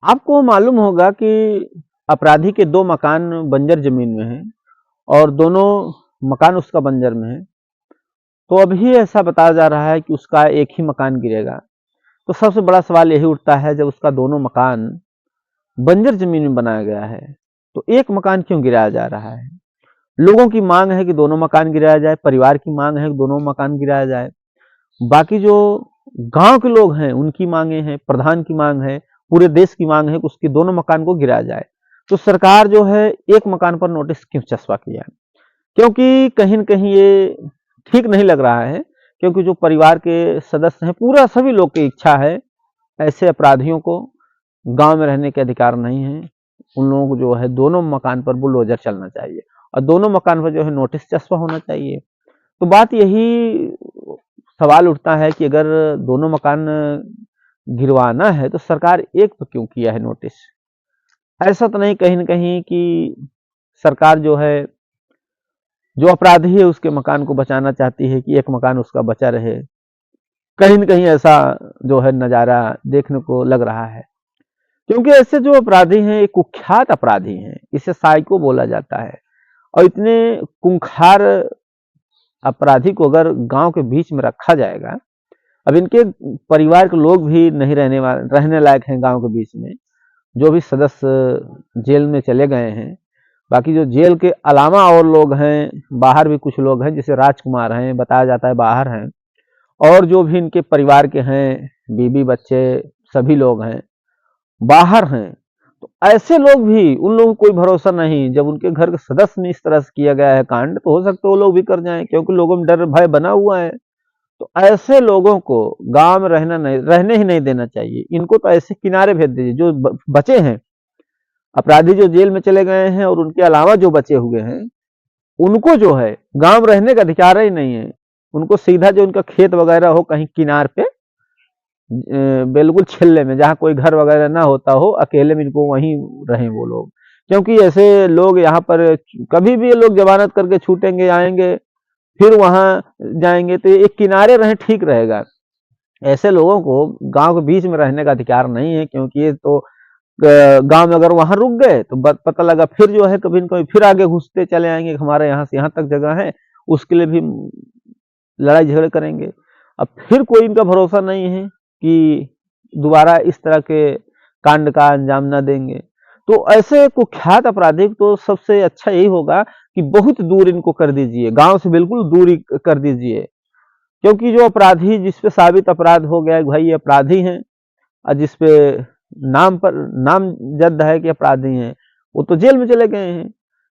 आपको मालूम होगा कि अपराधी के 2 मकान बंजर ज़मीन में हैं और दोनों मकान उसका बंजर में है। तो अभी ऐसा बताया जा रहा है कि उसका एक ही मकान गिरेगा। तो सबसे बड़ा सवाल यही उठता है, जब उसका दोनों मकान बंजर ज़मीन में बनाया गया है, तो एक मकान क्यों गिराया जा रहा है? लोगों की मांग है कि दोनों मकान गिराया जाए, परिवार की मांग है कि दोनों मकान गिराया जाए। बाकी जो गाँव के लोग हैं, उनकी मांगे हैं, प्रधान की मांग है, पूरे देश की मांग है कि उसके दोनों मकान को गिराया जाए। तो सरकार जो है एक मकान पर नोटिस क्यों चस्पा किया? क्योंकि कहीं न कहीं ये ठीक नहीं लग रहा है, क्योंकि जो परिवार के सदस्य हैं, पूरा सभी लोग की इच्छा है, ऐसे अपराधियों को गाँव में रहने के अधिकार नहीं है। उन लोगों को जो है दोनों मकान पर बुलडोज़र चलना चाहिए और दोनों मकान पर जो है नोटिस चस्पा होना चाहिए। तो बात यही सवाल उठता है कि अगर दोनों मकान गिरवाना है तो सरकार एक पे क्यों किया है नोटिस? ऐसा तो नहीं कहीं न कहीं कि सरकार जो है, जो अपराधी है उसके मकान को बचाना चाहती है कि एक मकान उसका बचा रहे? कहीं न कहीं ऐसा जो है नज़ारा देखने को लग रहा है। क्योंकि ऐसे जो अपराधी हैं, ये कुख्यात अपराधी हैं, इसे साइको बोला जाता है और इतने खूंखार अपराधी को अगर गाँव के बीच में रखा जाएगा, अब इनके परिवार के लोग भी नहीं रहने लायक हैं गाँव के बीच में, जो भी सदस्य जेल में चले गए हैं। बाकी जो जेल के अलावा और लोग हैं, बाहर भी कुछ लोग हैं, जैसे राजकुमार हैं, बताया जाता है बाहर हैं, और जो भी इनके परिवार के हैं, बीवी बच्चे सभी लोग हैं, बाहर हैं। तो ऐसे लोग भी, उन लोगों को कोई भरोसा नहीं, जब उनके घर के सदस्य ने इस तरह से किया गया है कांड, तो हो सकता है वो लोग भी कर जाएं, क्योंकि लोगों में डर भय बना हुआ है। तो ऐसे लोगों को गांव में रहने ही नहीं देना चाहिए। इनको तो ऐसे किनारे भेज दीजिए। जो बचे हैं अपराधी, जो जेल में चले गए हैं और उनके अलावा जो बचे हुए हैं, उनको जो है गांव में रहने का अधिकार ही नहीं है। उनको सीधा जो उनका खेत वगैरह हो कहीं किनार पे, बिल्कुल छिल्ले में, जहाँ कोई घर वगैरह ना होता हो, अकेले में इनको वहीं रहें वो लोग। क्योंकि ऐसे लोग यहाँ पर कभी भी ये लोग जमानत करके छूटेंगे, आएंगे, फिर वहां जाएंगे, तो एक किनारे रहें, ठीक रहेगा। ऐसे लोगों को गांव के बीच में रहने का अधिकार नहीं है, क्योंकि ये तो गांव में अगर वहां रुक गए तो पता लगा फिर जो है कभी न कभी फिर आगे घुसते चले आएंगे, हमारे यहाँ से यहाँ तक जगह है, उसके लिए भी लड़ाई झगड़े करेंगे। अब फिर कोई इनका भरोसा नहीं है कि दोबारा इस तरह के कांड का अंजाम ना देंगे। तो ऐसे कुख्यात अपराधी तो सबसे अच्छा यही होगा कि बहुत दूर इनको कर दीजिए, गांव से बिल्कुल दूर कर दीजिए। क्योंकि जो अपराधी, जिसपे साबित अपराध हो गया है भाई ये अपराधी हैं, और जिसपे नाम पर नामजद है कि अपराधी हैं, वो तो जेल में चले गए हैं,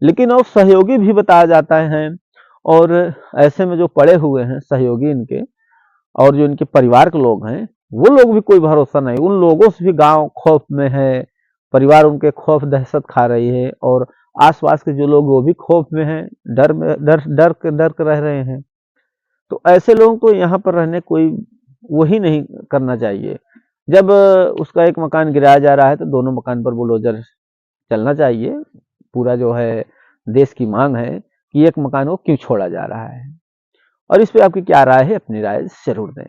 लेकिन और सहयोगी भी बताया जाता है। और ऐसे में जो पड़े हुए हैं सहयोगी इनके, और जो इनके परिवार के लोग हैं, वो लोग भी कोई भरोसा नहीं। उन लोगों से भी गांव खौफ में है, परिवार उनके खौफ दहशत खा रही है, और आसपास के जो लोग वो भी खौफ में हैं, डर के रह रहे हैं। तो ऐसे लोगों को यहाँ पर रहने कोई वही नहीं करना चाहिए। जब उसका एक मकान गिराया जा रहा है तो दोनों मकान पर बुलडोजर चलना चाहिए। पूरा जो है देश की मांग है कि एक मकान को क्यों छोड़ा जा रहा है। और इस पे आपकी क्या राय है? अपनी राय जरूर दें।